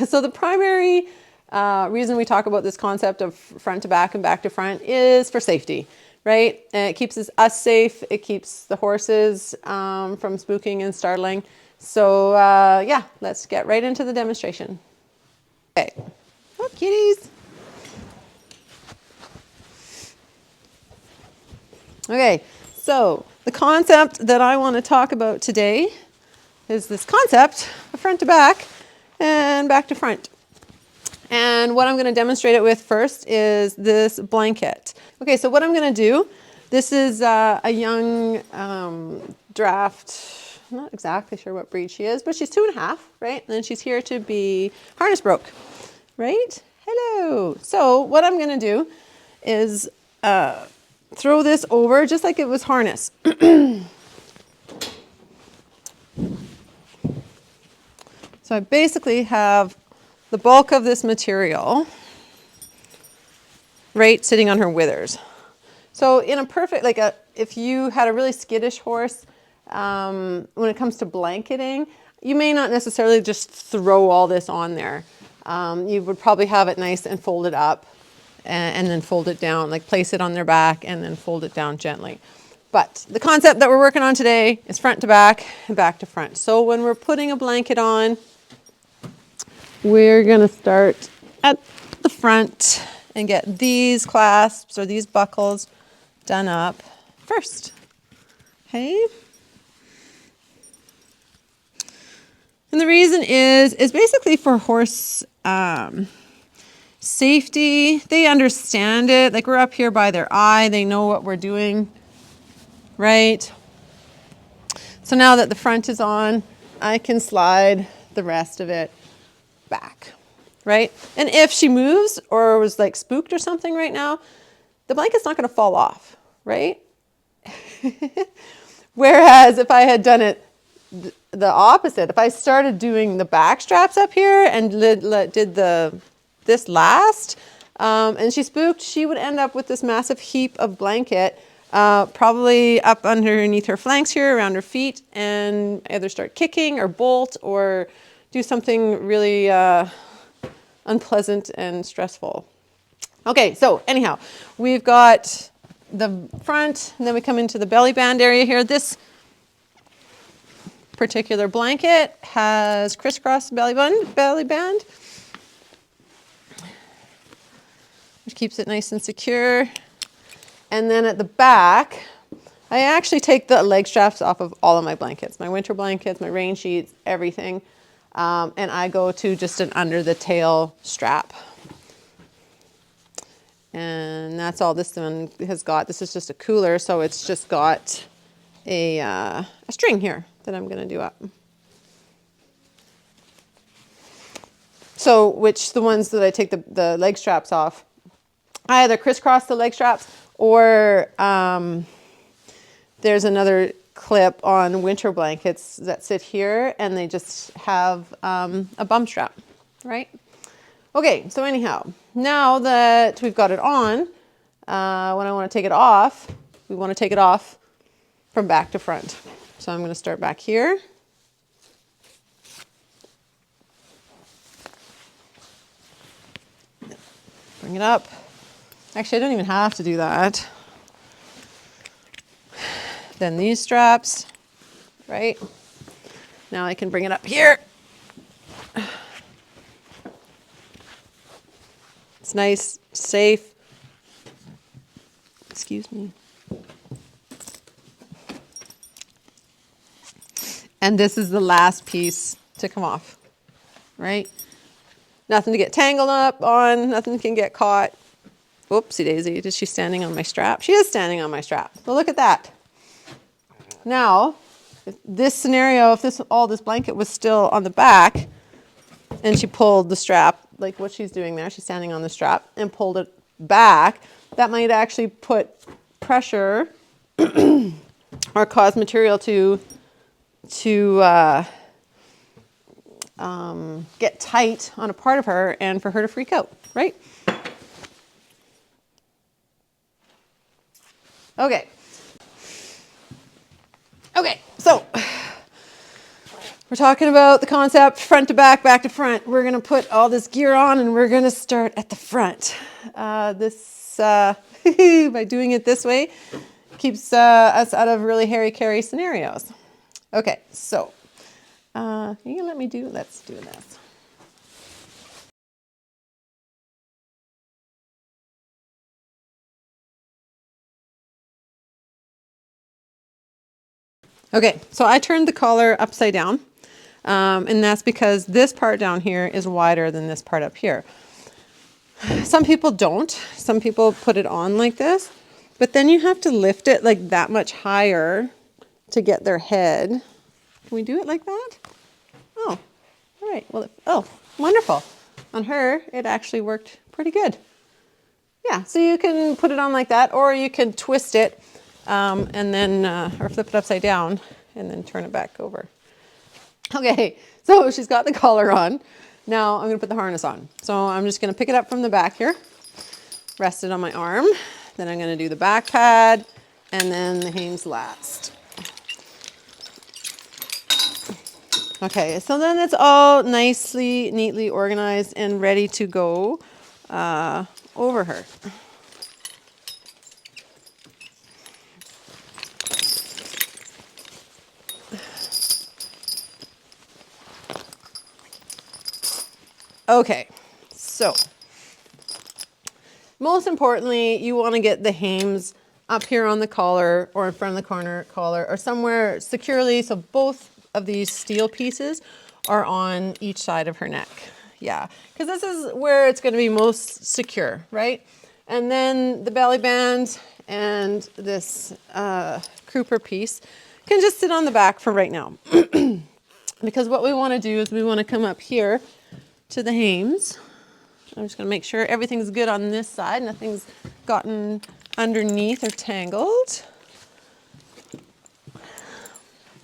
So the primary reason we talk about this concept of front to back and back to front is for safety, right? And it keeps us safe. It keeps the horses from spooking and startling. So yeah, let's get right into the demonstration. Okay. Oh, kitties. Okay, so the concept that I want to talk about today is this concept of front to back and back to front. And what I'm going to demonstrate it with first is this blanket. Okay, so what I'm going to do, this is a young draft, I'm not exactly sure what breed she is, but she's 2.5, right? And then she's here to be harness broke, right? Hello. So what I'm going to do is throw this over just like it was harness. So I basically have the bulk of this material right sitting on her withers. So in a perfect, if you had a really skittish horse, when it comes to blanketing, you may not necessarily just throw all this on there. You would probably have it nice and fold it up and then fold it down, like place it on their back and then fold it down gently. But the concept that we're working on today is front to back and back to front. So when we're putting a blanket on, we're going to start at the front and get these clasps or these buckles done up first. Okay? And the reason is basically for horse safety. They understand it. Like we're up here by their eye. They know what we're doing, right? So now that the front is on, I can slide the rest of it back, right? And if she moves or was like spooked or something right now, the blanket's not going to fall off, right? Whereas if I had done it the opposite, if I started doing the back straps up here and did this last, and she spooked, she would end up with this massive heap of blanket, probably up underneath her flanks here, around her feet, and either start kicking or bolt or do something really unpleasant and stressful. Okay, so anyhow, we've got the front, and then we come into the belly band area here. This particular blanket has crisscross belly band, which keeps it nice and secure. And then at the back, I actually take the leg straps off of all of my blankets, my winter blankets, my rain sheets, everything. And I go to just an under the tail strap. And that's all this one has got. This is just a cooler, so it's just got a string here that I'm going to do up. So the ones that I take the leg straps off, I either crisscross the leg straps or there's another clip on winter blankets that sit here and they just have a bum strap, right? Okay, so anyhow, now that we've got it on, when I want to take it off, we want to take it off from back to front. So I'm going to start back here. Bring it up. Actually, I don't even have to do that. Then these straps, right? Now I can bring it up here. It's nice, safe. Excuse me. And this is the last piece to come off, right? Nothing to get tangled up on, nothing can get caught. Whoopsie daisy, is she standing on my strap? She is standing on my strap. Well, look at that. Now, if this scenario, if all this blanket was still on the back and she pulled the strap, like what she's doing there, she's standing on the strap and pulled it back, that might actually put pressure or cause material to get tight on a part of her and for her to freak out, right? Okay, so We're talking about the concept front to back, back to front. We're going to put all this gear on and we're going to start at the front. By doing it this way, keeps us out of really hairy carry scenarios. Okay, so you can let me do, let's do this. Okay, so I turned the collar upside down, and that's because this part down here is wider than this part up here. Some people don't. Some people put it on like this, but then you have to lift it like that much higher to get their head. Can we do it like that? Oh, all right. Well, oh, wonderful. On her, it actually worked pretty good. Yeah, so you can put it on like that, or you can twist it and then, or flip it upside down and then turn it back over. Okay, so she's got the collar on. Now I'm gonna put the harness on. So I'm just gonna pick it up from the back here, rest it on my arm. Then I'm gonna do the back pad and then the Hames last. Okay, so then it's all nicely, neatly organized and ready to go over her. Okay, so most importantly, you want to get the Hames up here on the collar or in front of the corner collar or somewhere securely so both of these steel pieces are on each side of her neck. Yeah, because this is where it's going to be most secure, right? And then the belly band and this crooper piece can just sit on the back for right now. Because what we want to do is we want to come up here to the Hames. I'm just going to make sure everything's good on this side. Nothing's gotten underneath or tangled.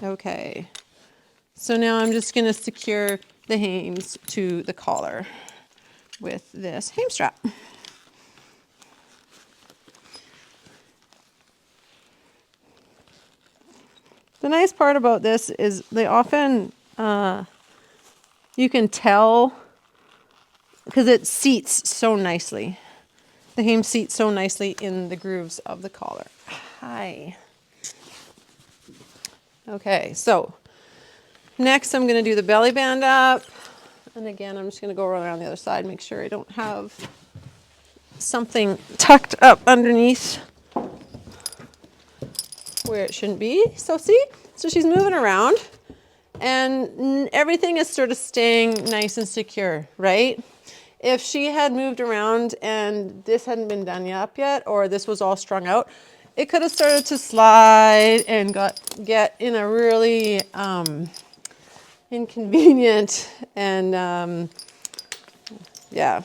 Okay. So now I'm just going to secure the Hames to the collar with this Hames strap. The nice part about this is they often, you can tell because it seats so nicely. The Hames seats so nicely in the grooves of the collar. Hi. Okay, so next I'm going to do the belly band up. And again, I'm just going to go around the other side, make sure I don't have something tucked up underneath where it shouldn't be. So see? So she's moving around and everything is sort of staying nice and secure, right? If she had moved around and this hadn't been done up yet, or this was all strung out, it could have started to slide and get in a really inconvenient and yeah,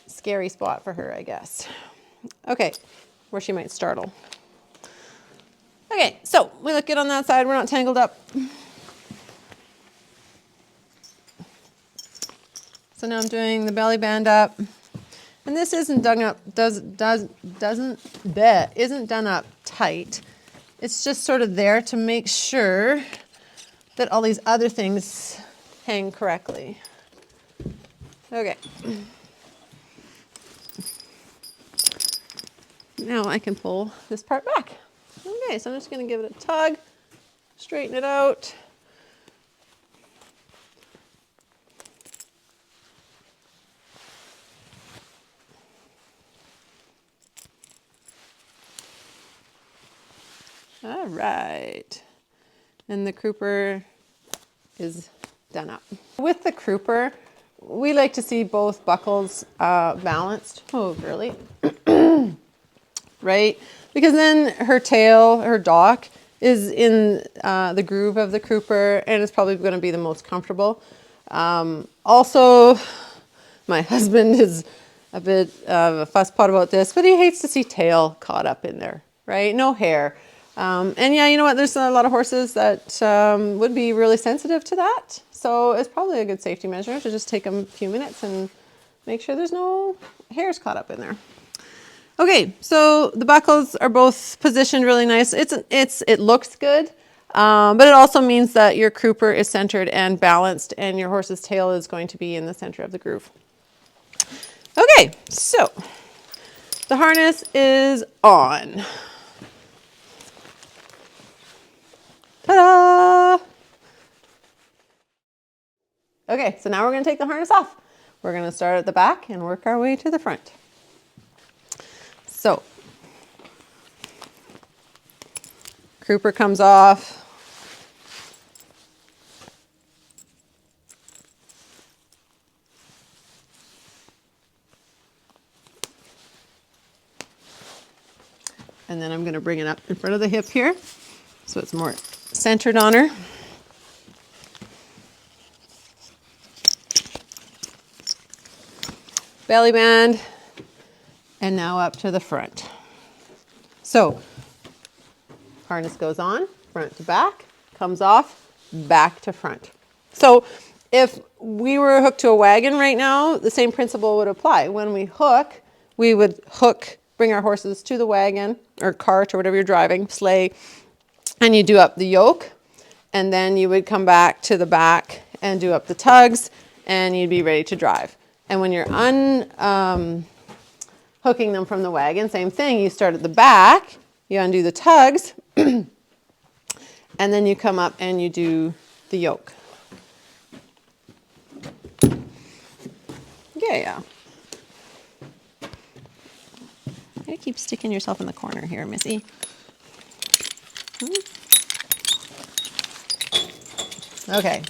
scary spot for her, I guess. Okay, where she might startle. Okay, so we look good on that side. We're not tangled up. So now I'm doing the belly band up, and this isn't done up. Isn't done up tight. It's just sort of there to make sure that all these other things hang correctly. Okay. Now I can pull this part back. Okay, so I'm just going to give it a tug, straighten it out. All right, and the crooper is done up. With the crooper, we like to see both buckles balanced. Oh, really? Right? Because then her tail, her dock, is in the groove of the crooper, and it's probably going to be the most comfortable. Also, my husband is a bit of a fusspot about this, but he hates to see tail caught up in there, right? No hair. And yeah, you know what? There's a lot of horses that would be really sensitive to that. So it's probably a good safety measure to just take them a few minutes and make sure there's no hairs caught up in there. Okay, so the buckles are both positioned really nice. It looks good. But it also means that your crooper is centered and balanced, and your horse's tail is going to be in the center of the groove. Okay, so the harness is on. Ta-da! Okay, so now we're going to take the harness off. We're going to start at the back and work our way to the front. So, crooper comes off. And then I'm going to bring it up in front of the hip here so it's more centered on her. Belly band, and now up to the front. So, harness goes on, front to back, comes off, back to front. So, if we were hooked to a wagon right now, the same principle would apply. When we hook, we would bring our horses to the wagon or cart or whatever you're driving, sleigh, and you do up the yoke, and then you would come back to the back and do up the tugs, and you'd be ready to drive. And when you're hooking them from the wagon, same thing. You start at the back, you undo the tugs, and then you come up and you do the yoke. Yeah. You keep sticking yourself in the corner here, Missy. Okay.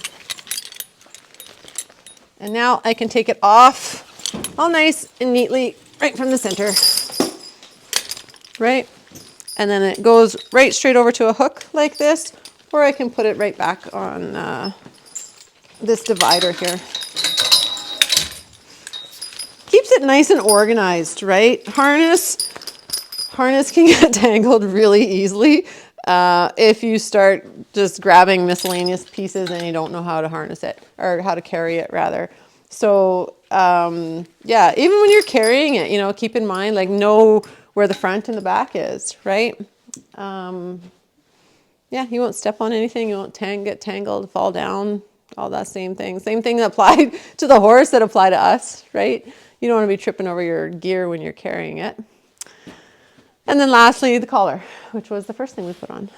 And now I can take it off all nice and neatly right from the center. Right? And then it goes right straight over to a hook like this, or I can put it right back on this divider here. Keeps it nice and organized, right? Harness can get tangled really easily if you start just grabbing miscellaneous pieces and you don't know how to harness it, or how to carry it rather. So yeah, even when you're carrying it, keep in mind, like, know where the front and the back is, right? Yeah, you won't step on anything, you won't get tangled, fall down, all that same thing. Same thing that applied to the horse that apply to us, right? You don't want to be tripping over your gear when you're carrying it. And then lastly, the collar, which was the first thing we put on.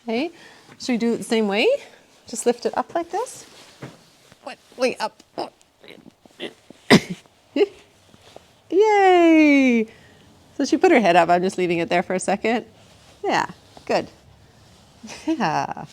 Okay, should we do it the same way? Just lift it up like this. Way up. Yay! So she put her head up. I'm just leaving it there for a second. Yeah, good. Yeah.